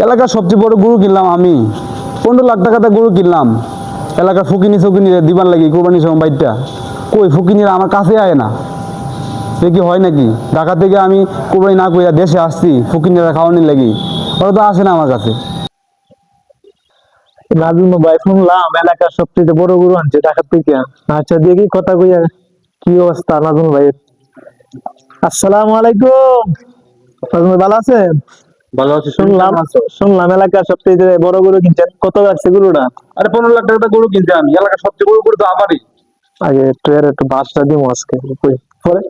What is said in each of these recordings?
এলাকার সবচেয়ে বড় গরু কিনলাম আমি। 15 লাখ টাকাতে গরু কিনলাম। এলাকার ফকিনি চকিনি দিবার লাগি কোরবানির সময় বাইরটা কই ফকিনিরা আমার কাছে আয় না। সে কি হয় নাকি? ঢাকা থেকে আমি কোরবানি না কইয়া দেশে আসছি ফকিনিরা খাওয়ানোর লাগি, ওরা তো আসে না আমার কাছে। নাজুম ভাই শুনলাম এলাকার সবচেয়ে বড় গরু আনছে ঢাকা থেকে। আচ্ছা দেখি কথা কইয়া কি অবস্থা নাজুম ভাই। আসসালামু আলাইকুম। নাজুম ভাই ভালো আছেন? ভালো আছে। শুনলাম এলাকার সবচেয়ে বড় গরু কিনছেন, কত যাচ্ছে গরুটা? আরে 15 লাখ টাকাতে গরু কিনছে আমি। এলাকার সবচেয়ে বড় গরু তো আমারই। আগে একটু বাসটা দিব আজকে পরে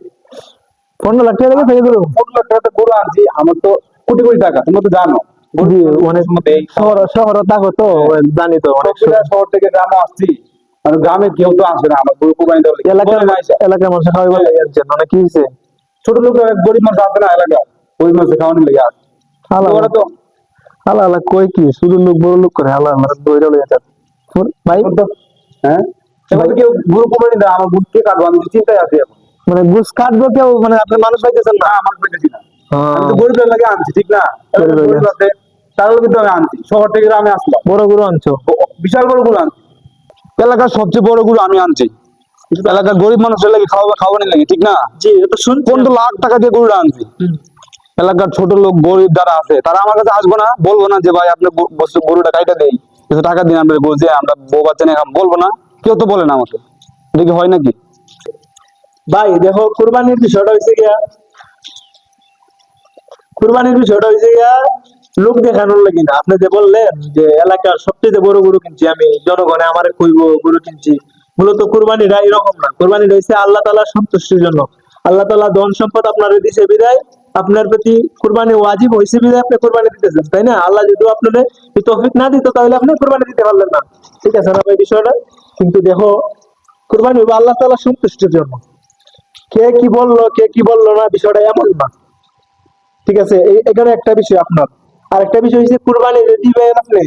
15 লাখ টাকা থেকে গরু। 15 লাখ টাকাতে গরু আনছি, আমার তো কোটি কোটি টাকা, তোমরা তো জানো। জি অনেক শহর থাকো তো জানি তো অনেক শহর থেকে গ্রামে আসছি, মানে গ্রামে কেউ তো আসে না আমার গরু কোরবানি দেওয়ার লাগি। এলাকার মানুষ খাওয়াই লাগে আনছেন মানে কি হয়েছে? ছোট লোক গরিব মানুষ আছে না এলাকা, গরিব মানুষ খাওয়ানোর লেগে আসে। ওরা তো হালা হালা কই কি শুধু লোক বড় লোক করে হালা হালা দৌড়ে লয়ে যাচ্ছে ভাই। হ্যাঁ, এবার তো কেউ গরু কোরবানি দেয়, আমার গরু কে কাটবো, আমি তো চিন্তায় আছি এখন। মানে ঘুষ কাটবো কেউ, মানে আপনার মানুষ পাইতেছেন না? আমার পেটেছি না, আমি তো গরিবের লাগে আনছি, ঠিক না? গরিব আছে তার কিন্তু আমি আনছি, শহর থেকে গ্রামে আসলাম। বড় গরু আনছো? বিশাল বড় গরু আনছি, এলাকার সবচেয়ে বড় গরু আমি আনছি। এলাকার গরিব মানুষের লাগে খাওয়ানোর লাগে, ঠিক না? জি এটা শুন। 15 লাখ টাকা দিয়ে গরুটা আনছি। এলাকার ছোট লোক গরিব যারা আছে তারা আমার কাছে আসবো না, বলবো না যে ভাই আপনি গরুটা কাইটা দেই, কিছু টাকা দিন আমরা গরু যে আমরা বউ বাচ্চা নিয়ে বলবো না, কেউ তো বলে না আমাকে। এটা কি হয় নাকি? ভাই দেখো কুরবানির বিষয়টা হয়েছে গিয়া, লোক দেখানোর লাগি না। আপনি যে বললেন যে এলাকার সবচেয়ে বড় গরু কিনছি আমি, জনগণে আমারে কইব গরু কিনছি, মূলত কুরবানিটা এরকম না। কুরবানিটা হচ্ছে আল্লাহ তাআলার সন্তুষ্টির জন্য। আল্লাহ তাআলা ধন সম্পদ আপনার দিছে বিদায় আপনার প্রতি কুরবানি ওয়াজিব হয়েছে বিদায় আপনি কুরবানি দিতেছেন, তাই না? আল্লাহ যদি আপনাদের এই তৌফিক না দিত তাহলে আপনি কুরবানি দিতে পারলেন না। ঠিক আছে না ভাই বিষয়টা? কিন্তু দেখো কুরবানি হবে আল্লাহ তাআলার সন্তুষ্টির জন্য। কে কি বললো না বিষয়টা এমন না। ঠিক আছে, এখানে একটা বিষয় আপনার। আর একটা বিষয় হচ্ছে কুরবানি যে দিবেন আপনি,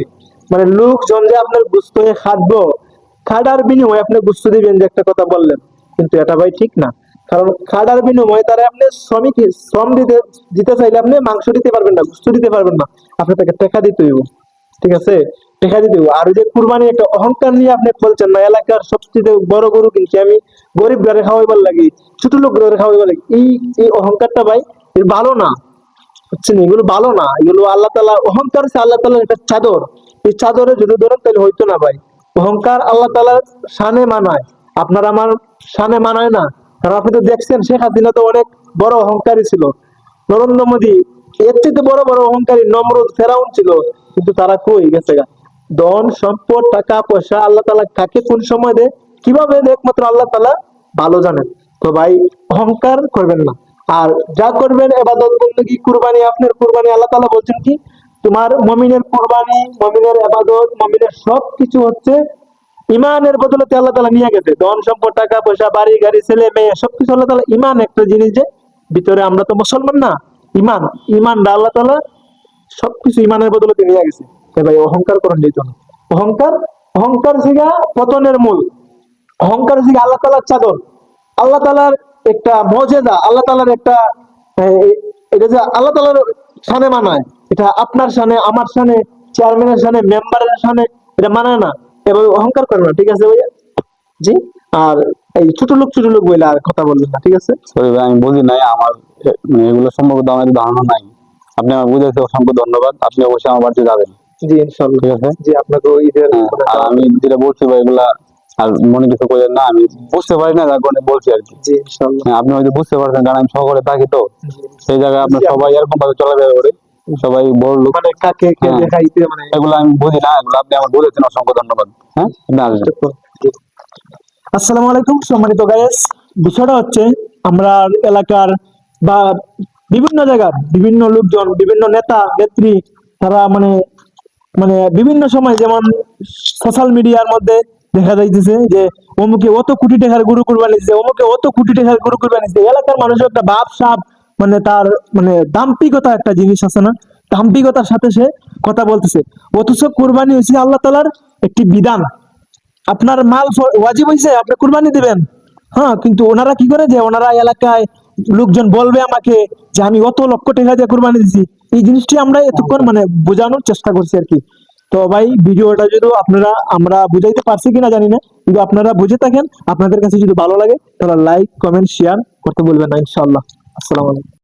মানে লোকজন যে আপনার গুস্ত হয়ে খাটবো, খাটার বিনিময়ে আপনি গুস্ত দিবেন যে একটা কথা বললেন, কিন্তু এটা ভাই ঠিক না। কারণ খাটার বিনিময়ে তারা আপনি শ্রম দিতে চাইলে আপনি মাংস দিতে পারবেন না, গুস্ত দিতে পারবেন না, আপনি তাকে টাকা দিতে হইব। ঠিক আছে, টাকা দিতে হইব। আর ওই যে কুরবানি একটা অহংকার নিয়ে আপনি বলছেন না এলাকার সবচেয়ে বড় গরু কিনছি আমি, গরিব ঘরে খাওয়াইবার লাগি, ছোট লোক ঘরে খাওয়াইবার লাগি, এই অহংকারটা ভাই এর ভালো না। বুঝছেন? এগুলো ভালো না, এগুলো আল্লাহ তাআলা অহংকার হচ্ছে আল্লাহ তাআলার একটা চাদর। এই চাদরে যদি ধরেন তাহলে হইতো না ভাই। অহংকার আল্লাহ তাআলার শানে মানায়, আপনার আমার শানে মানায় না। কারণ আপনি তো দেখছেন শেখ হাসিনা তো অনেক বড় অহংকারী ছিল, নরেন্দ্র মোদী এর চেয়ে বড় বড় অহংকারী নমরুদ ফেরাউন ছিল, কিন্তু তারা কই গেছে গা? ধন সম্পদ টাকা পয়সা আল্লাহ তাআলা কাকে কোন সময় দেয় কিভাবে দেয় একমাত্র আল্লাহ তাআলা ভালো জানেন। তো ভাই অহংকার করবেন না। আর যা করবেন ইবাদত বন্দেগী কুরবানি, আপনার কুরবানি আল্লাহ তাআলা বলছেন কি, তোমার মুমিনের কুরবানি, মুমিনের ইবাদত, মুমিনের সবকিছু হচ্ছে ইমানের বদলতে আল্লাহ তাআলা নিয়ে গেছে। ধন সম্পদ টাকা পয়সা বাড়ি গাড়ি ছেলে মেয়ে সবকিছু আল্লাহ তাআলা, ইমান একটা জিনিস যে ভিতরে, আমরা তো মুসলমান না, ইমানটা আল্লাহ তাআলা সবকিছু ইমানের বদলতে নিয়ে গেছে। তাই ভাই অহংকার করেন যেত না। অহংকার অহংকার শিখা পতনের মূল। অহংকার শিখা আল্লাহ তাআলার চাদর, আল্লাহ তাআলার একটা মর্যাদা, আল্লাহ তাআলার একটা এটা যে আল্লাহ তাআলার শানে মানায়, এটা আপনার শানে আমার শানে চেয়ারম্যানের শানে মেম্বারের শানে এটা মানায় না। এবার অহংকার করে না, ঠিক আছে ভাইয়া? জি। আর এই ছোট লোক বলে আর কথা বলবেন না, ঠিক আছে? সরি ভাই, আমি বুঝি নাই, আমার মানে এগুলো সম্পর্কে আমার ধারণা নাই। আপনি আমার বুঝেছে, অসংখ্য ধন্যবাদ। আপনি অবশ্যই আমার বাড়িতে যাবেন, জি ইনশাআল্লাহ। ঠিক আছে? জি আপনাকে ঈদের আর আমি যেটা বলছি ভাই, এগুলা আর মনে কিছু করেন না, আমি বুঝতে পারি না যার কারণে বলছি আর কি। জি ইনশাআল্লাহ। আপনি হয়তো বুঝতে পারছেন, কারণ আমি শহরে থাকি তো, সেই জায়গায় আপনার সবাই এরকম ভাবে চলাফেরা করে, সবাই বড় লোক, মানে কাকে কে দেখাইতে, মানে এগুলো আমি বুঝি না। এগুলো আপনি আমার বলেছেন, অসংখ্য ধন্যবাদ। হ্যাঁ, আপনি আসবেন। আসসালামু আলাইকুম সম্মানিত গায়েস। বিষয়টা হচ্ছে আমরা এলাকার বা বিভিন্ন জায়গার বিভিন্ন লোকজন, বিভিন্ন নেতা নেত্রী, তারা মানে মানে বিভিন্ন সময় যেমন সোশ্যাল মিডিয়ার মধ্যে দেখা যাইতেছে যে অমুকে অত কোটি টাকার গরু কুরবানি দিচ্ছে, অমুকে অত কোটি টাকার গরু কুরবানি দিচ্ছে। এলাকার মানুষের একটা ভাব সাব, মানে তার মানে দাম্পিকতা একটা জিনিস আছে না, দাম্পিকতার সাথে সে কথা বলতেছে। অথচ কুরবানি হচ্ছে আল্লাহ তাআলার একটি বিধান। আপনার মাল ওয়াজিব হয়েছে, আপনি কুরবানি দিবেন। হ্যাঁ, কিন্তু ওনারা কি করে যে ওনারা এলাকায় লোকজন বলবে আমাকে যে আমি অত লক্ষ টাকা দিয়ে কুরবানি দিছি, এই জিনিসটি আমরা এতক্ষণ মানে বোঝানোর চেষ্টা করছি আর কি। তো ভাই ভিডিওটা যদি আপনারা আমরা বুঝাইতে পারছি কিনা জানি না, যদি আপনারা বুঝে থাকেন, আপনাদের কাছে যদি ভালো লাগে তাহলে লাইক কমেন্ট শেয়ার করতে বলবেন না, ইনশাআল্লাহ। আসসালামু আলাইকুম।